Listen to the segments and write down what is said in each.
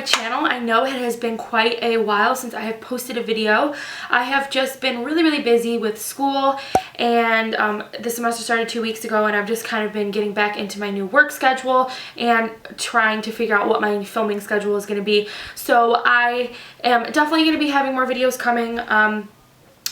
channel. I know it has been quite a while since I have posted a video. I have just been really busy with school, and the semester started 2 weeks ago, and I've just kind of been getting back into my new work schedule and trying to figure out what my filming schedule is going to be. So I am definitely going to be having more videos coming.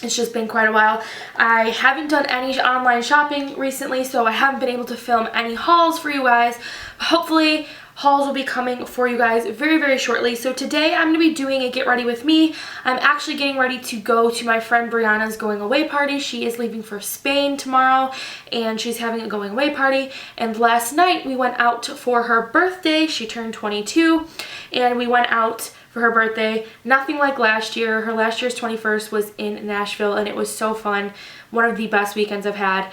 It's just been quite a while. I haven't done any online shopping recently, so I haven't been able to film any hauls for you guys. Hopefully hauls will be coming for you guys very shortly. So today I'm going to be doing a get ready with me. I'm actually getting ready to go to my friend Brianna's going away party. She is leaving for Spain tomorrow, and she's having a going away party. And last night we went out for her birthday. She turned 22, and we went out for her birthday. Nothing like last year. Her last year's 21st was in Nashville, and it was so fun. One of the best weekends I've had.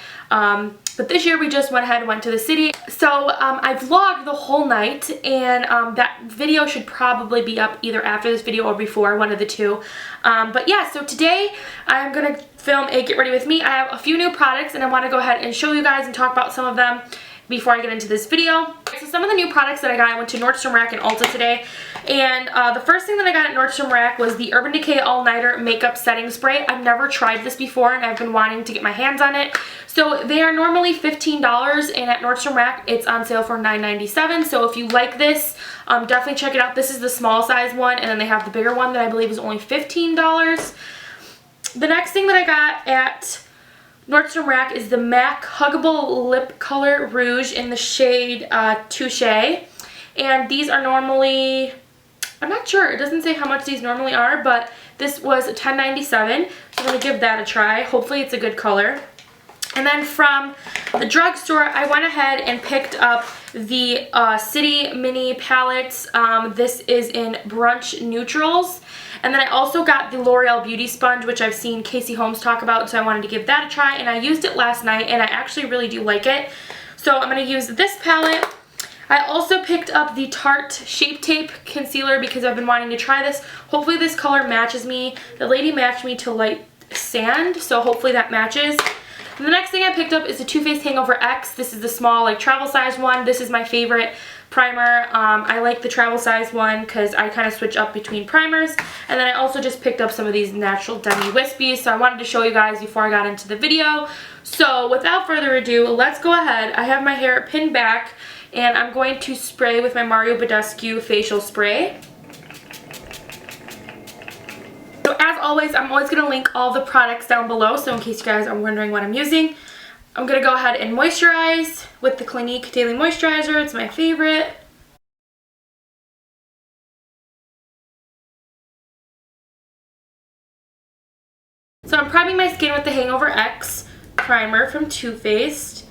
But this year we just went ahead and went to the city. So I vlogged the whole night, and that video should probably be up either after this video or before, one of the two. But yeah, so today I'm gonna film a get ready with me. I have a few new products, and I want to go ahead and show you guys and talk about some of them before I get into this video. So some of the new products that I got, I went to Nordstrom Rack and Ulta today, and the first thing that I got at Nordstrom Rack was the Urban Decay All Nighter Makeup Setting Spray. I've never tried this before, and I've been wanting to get my hands on it. So they are normally $15, and at Nordstrom Rack it's on sale for $9.97. So if you like this, definitely check it out. This is the small size one, and then they have the bigger one that I believe is only $15. The next thing that I got at Nordstrom Rack is the MAC Huggable Lip Color Rouge in the shade Touche. And these are normally, I'm not sure, it doesn't say how much these normally are, but this was $10.97, so I'm going to give that a try. Hopefully it's a good color. And then from the drugstore, I went ahead and picked up the City Mini Palettes. This is in Brunch Neutrals. And then I also got the L'Oreal Beauty Sponge, which I've seen Casey Holmes talk about, so I wanted to give that a try. And I used it last night, and I actually really do like it. So I'm going to use this palette. I also picked up the Tarte Shape Tape Concealer because I've been wanting to try this. Hopefully this color matches me. The lady matched me to light sand, so hopefully that matches. And the next thing I picked up is the Too Faced Hangover X. This is the small, like, travel size one. This is my favorite primer. I like the travel size one because I kind of switch up between primers. And then I also just picked up some of these natural demi wispies, so I wanted to show you guys before I got into the video. So without further ado, let's go ahead. I have my hair pinned back, and I'm going to spray with my Mario Badescu facial spray. So as always, I'm always going to link all the products down below, so in case you guys are wondering what I'm using. I'm going to go ahead and moisturize with the Clinque Daily Moisturizer. It's my favorite. So I'm priming my skin with the Hangover X primer from Too Faced.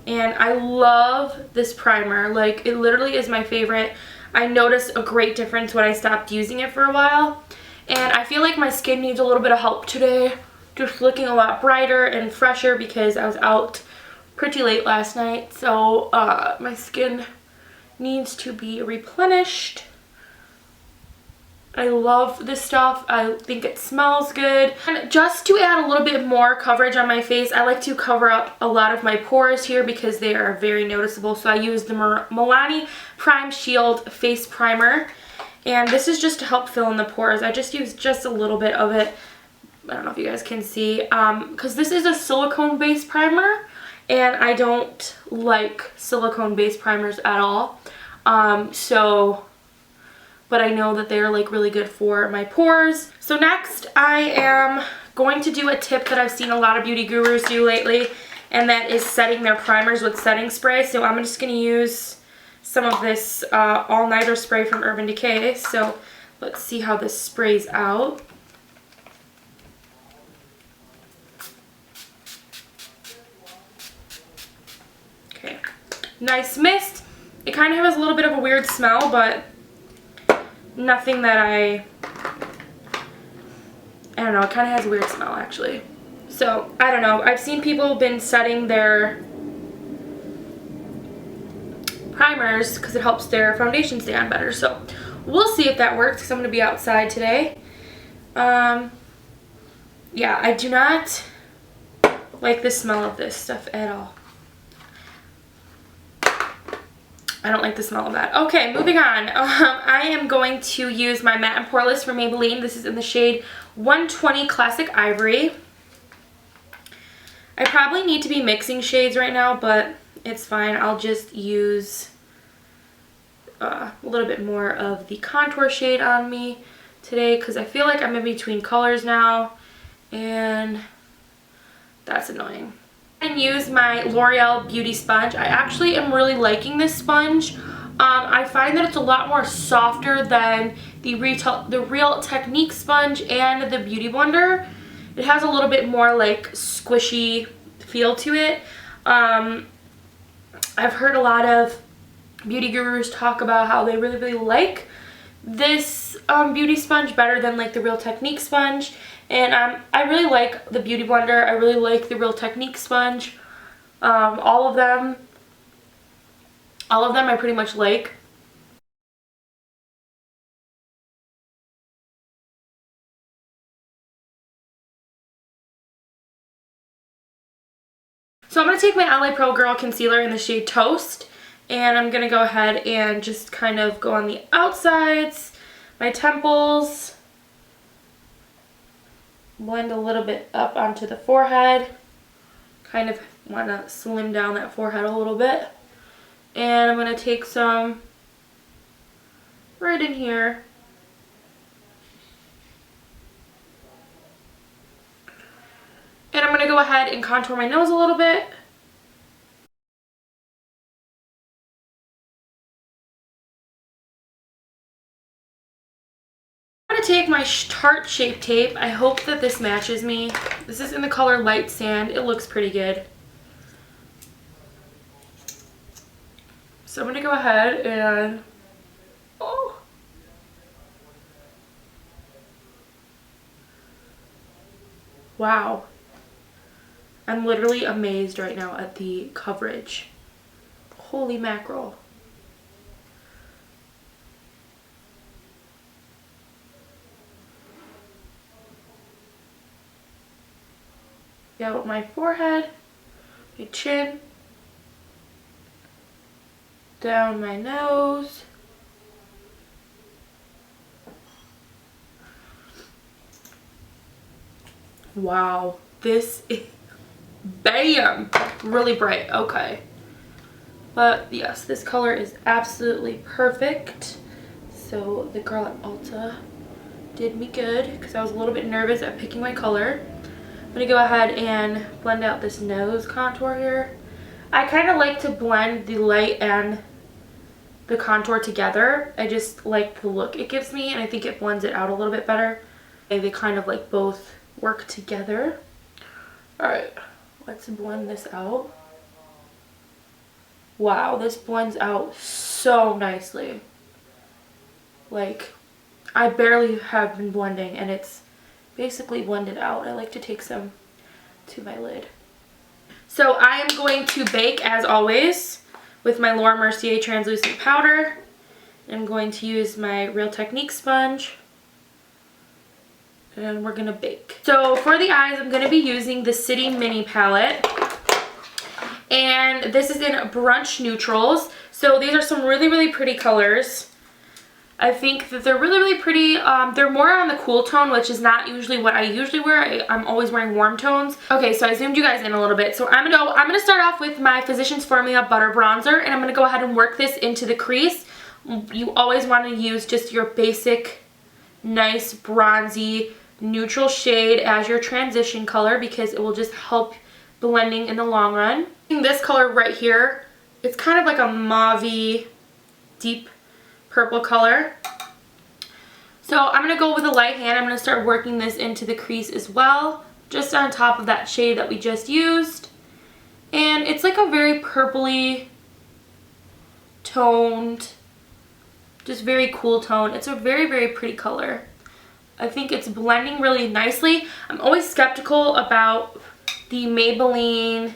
And I love this primer. Like, it literally is my favorite. I noticed a great difference when I stopped using it for a while. And I feel like my skin needs a little bit of help today. Just looking a lot brighter and fresher because I was out pretty late last night. So my skin needs to be replenished. I love this stuff. I think it smells good. And just to add a little bit more coverage on my face, I like to cover up a lot of my pores here because they are very noticeable. So I use the Milani Prime Shield Face Primer. And this is just to help fill in the pores. I just use just a little bit of it. I don't know if you guys can see. Because this is a silicone-based primer. And I don't like silicone-based primers at all. But I know that they're like really good for my pores. So next I am going to do a tip that I've seen a lot of beauty gurus do lately, and that is setting their primers with setting spray. So I'm just going to use some of this all-nighter spray from Urban Decay. So let's see how this sprays out. Okay, nice mist. It kind of has a little bit of a weird smell, but nothing that I don't know, it kind of has a weird smell actually. So, I don't know. I've seen people been setting their primers because it helps their foundation stay on better. So, we'll see if that works because I'm going to be outside today. Yeah, I do not like the smell of this stuff at all. I don't like the smell of that. Okay, moving on. I am going to use my Matte and Poreless from Maybelline. This is in the shade 120 Classic Ivory. I probably need to be mixing shades right now, but it's fine. I'll just use a little bit more of the contour shade on me today because I feel like I'm in between colors now, and that's annoying. And use my L'Oreal Beauty Sponge. I actually am really liking this sponge. I find that it's a lot more softer than the Real Technique sponge and the Beauty Blender. It has a little bit more like squishy feel to it. I've heard a lot of beauty gurus talk about how they really like this beauty sponge better than like the Real Technique sponge. And I really like the Beauty Blender. I really like the Real Technique sponge. All of them I pretty much like. So I'm going to take my LA Pro Girl Concealer in the shade Toast, and I'm going to go ahead and just kind of go on the outsides, my temples, blend a little bit up onto the forehead, kind of want to slim down that forehead a little bit, and I'm going to take some right in here. And I'm going to go ahead and contour my nose a little bit. I'm going to take my Tarte Shape Tape. I hope that this matches me. This is in the color Light Sand. It looks pretty good. So I'm going to go ahead and... Oh! Wow. I'm literally amazed right now at the coverage. Holy mackerel. Out my forehead, my chin, down my nose. Wow, this is, bam, really bright. Okay, but yes, this color is absolutely perfect. So the girl at Ulta did me good because I was a little bit nervous at picking my color. I'm going to go ahead and blend out this nose contour here. I kind of like to blend the light and the contour together. I just like the look it gives me, and I think it blends it out a little bit better. And they kind of like both work together. Alright, let's blend this out. Wow, this blends out so nicely. Like, I barely have been blending and it's basically blended out. I like to take some to my lid. So I am going to bake as always with my Laura Mercier translucent powder. I'm going to use my Real Technique sponge and we're gonna bake. So for the eyes, I'm gonna be using the City Mini palette, and this is in Brunch Neutrals. So these are some really pretty colors. I think that they're really pretty. They're more on the cool tone, which is not usually what I usually wear. I'm always wearing warm tones. Okay, so I zoomed you guys in a little bit. So I'm gonna start off with my Physicians Formula Butter Bronzer, and I'm gonna go ahead and work this into the crease. You always want to use just your basic, nice, bronzy, neutral shade as your transition color because it will just help blending in the long run. This color right here, it's kind of like a mauve-y, deep purple color. So I'm going to go with a light hand. I'm going to start working this into the crease as well, just on top of that shade that we just used. And it's like a very purpley toned, just very cool tone. It's a very pretty color. I think it's blending really nicely. I'm always skeptical about the Maybelline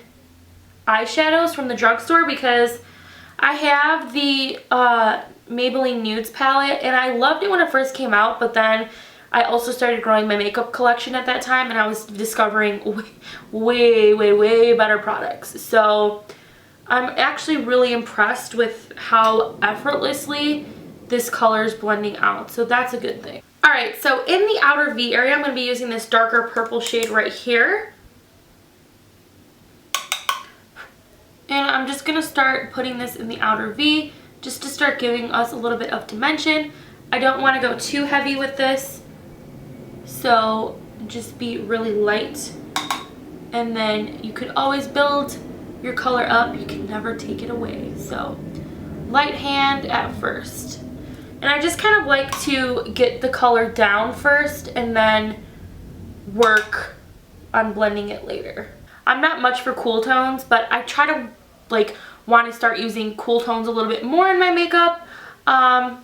eyeshadows from the drugstore because I have the Maybelline Nudes palette and I loved it when it first came out, but then I also started growing my makeup collection at that time and I was discovering way better products. So I'm actually really impressed with how effortlessly this color is blending out. So that's a good thing. Alright, so in the outer V area, I'm going to be using this darker purple shade right here. And I'm just going to start putting this in the outer V just to start giving us a little bit of dimension. I don't want to go too heavy with this, so just be really light. And then you could always build your color up. You can never take it away. So light hand at first. And I just kind of like to get the color down first and then work on blending it later. I'm not much for cool tones, but I try to like want to start using cool tones a little bit more in my makeup. I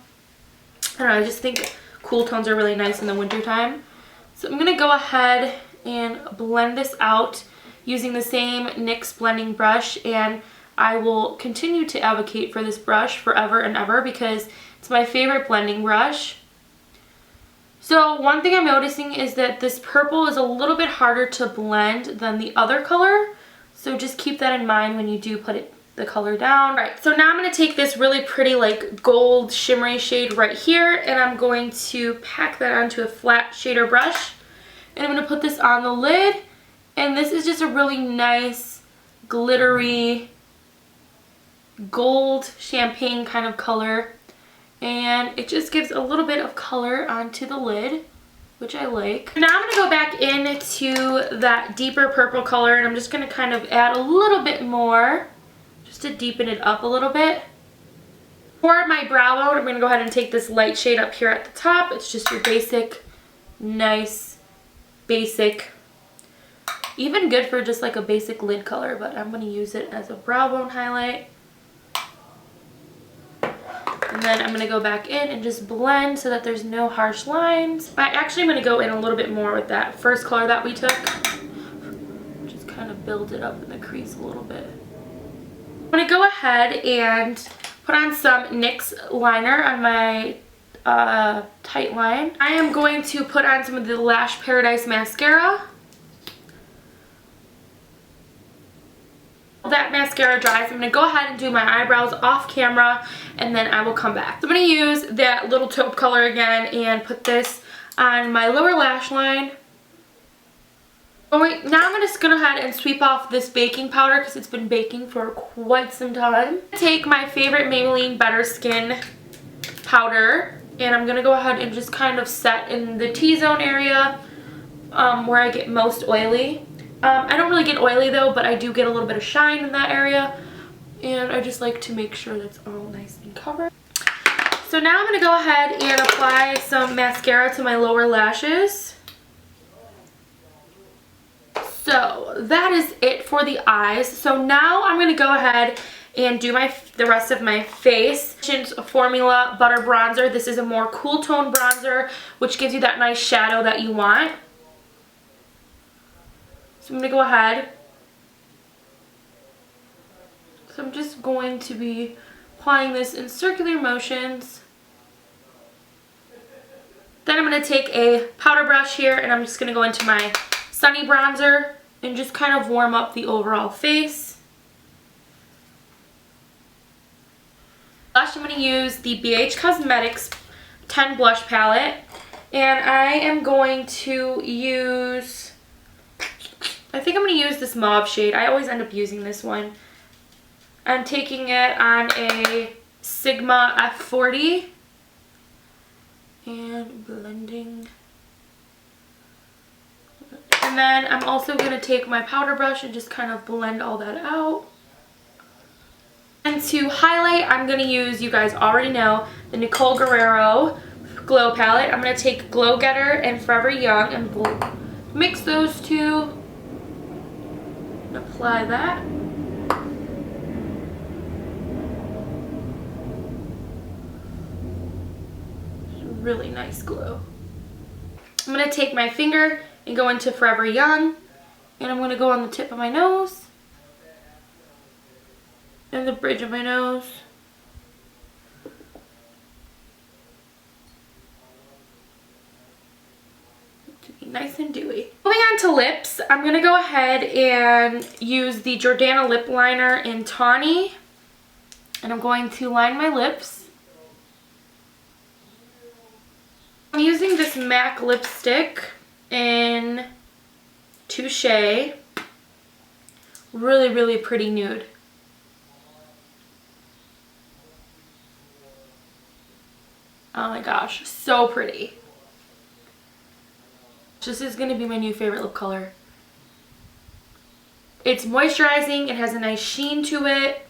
don't know, I just think cool tones are really nice in the winter time. So I'm going to go ahead and blend this out using the same NYX blending brush, and I will continue to advocate for this brush forever and ever because it's my favorite blending brush. So one thing I'm noticing is that this purple is a little bit harder to blend than the other color, so just keep that in mind when you do put the color down. Alright, so now I'm going to take this really pretty like gold shimmery shade right here, and I'm going to pack that onto a flat shader brush, and I'm going to put this on the lid. And this is just a really nice glittery gold champagne kind of color, and it just gives a little bit of color onto the lid, which I like. Now I'm going to go back into that deeper purple color, and I'm just going to kind of add a little bit more just to deepen it up a little bit. For my brow bone, I'm going to go ahead and take this light shade up here at the top. It's just your basic, nice, basic, even good for just like a basic lid color, but I'm going to use it as a brow bone highlight. And then I'm going to go back in and just blend so that there's no harsh lines. I actually am going to go in a little bit more with that first color that we took. Just kind of build it up in the crease a little bit. I'm going to go ahead and put on some NYX liner on my tight line. I am going to put on some of the Lash Paradise mascara. That mascara dries, I'm going to go ahead and do my eyebrows off camera, and then I will come back. So I'm going to use that little taupe color again and put this on my lower lash line. Oh wait, now I'm just going to go ahead and sweep off this baking powder because it's been baking for quite some time. Take my favorite Maybelline Better Skin powder, and I'm going to go ahead and just kind of set in the T-zone area where I get most oily. I don't really get oily though, but I do get a little bit of shine in that area, and I just like to make sure that's all nice and covered. So now I'm going to go ahead and apply some mascara to my lower lashes. So that is it for the eyes. So now I'm going to go ahead and do the rest of my face. Formula Butter Bronzer. This is a more cool tone bronzer, which gives you that nice shadow that you want. So I'm going to go ahead. So I'm just going to be applying this in circular motions. Then I'm going to take a powder brush here, and I'm just going to go into my Sunny Bronzer and just kind of warm up the overall face. Blush, I'm going to use the BH Cosmetics 10 Blush Palette, and I am going to use, I think I'm going to use this mauve shade. I always end up using this one. I'm taking it on a Sigma F40 and blending. And then I'm also going to take my powder brush and just kind of blend all that out. And to highlight, I'm going to use, you guys already know, the Nicole Guerrero Glow Palette. I'm going to take Glow Getter and Forever Young and mix those two. And apply that. Really nice glow. I'm going to take my finger and go into Forever Young, and I'm going to go on the tip of my nose and the bridge of my nose. To be nice and dewy. Moving Going on to lips, I'm going to go ahead and use the Jordana lip liner in Tawny. And I'm going to line my lips. I'm using this MAC lipstick in Touche. Really, really pretty nude. Oh my gosh, so pretty. This is going to be my new favorite lip color. It's moisturizing, it has a nice sheen to it.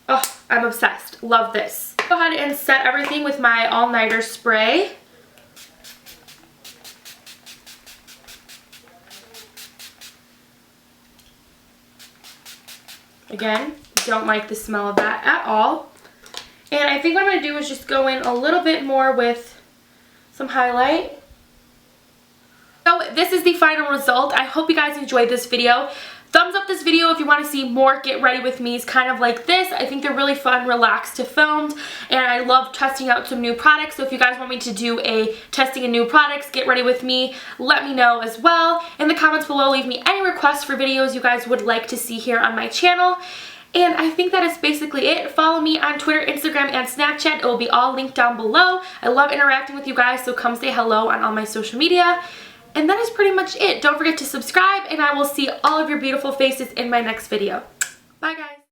Oh, I'm obsessed. Love this. Go ahead and set everything with my all-nighter spray. Again, don't like the smell of that at all. And I think what I'm going to do is just go in a little bit more with some highlight. So this is the final result. I hope you guys enjoyed this video. Thumbs up this video if you want to see more get ready with me's kind of like this. I think they're really fun, relaxed to film, and I love testing out some new products. So if you guys want me to do a testing a new products get ready with me, let me know as well. In the comments below, leave me any requests for videos you guys would like to see here on my channel. And I think that is basically it. Follow me on Twitter, Instagram, and Snapchat. It will be all linked down below. I love interacting with you guys, so come say hello on all my social media. And that is pretty much it. Don't forget to subscribe, and I will see all of your beautiful faces in my next video. Bye, guys.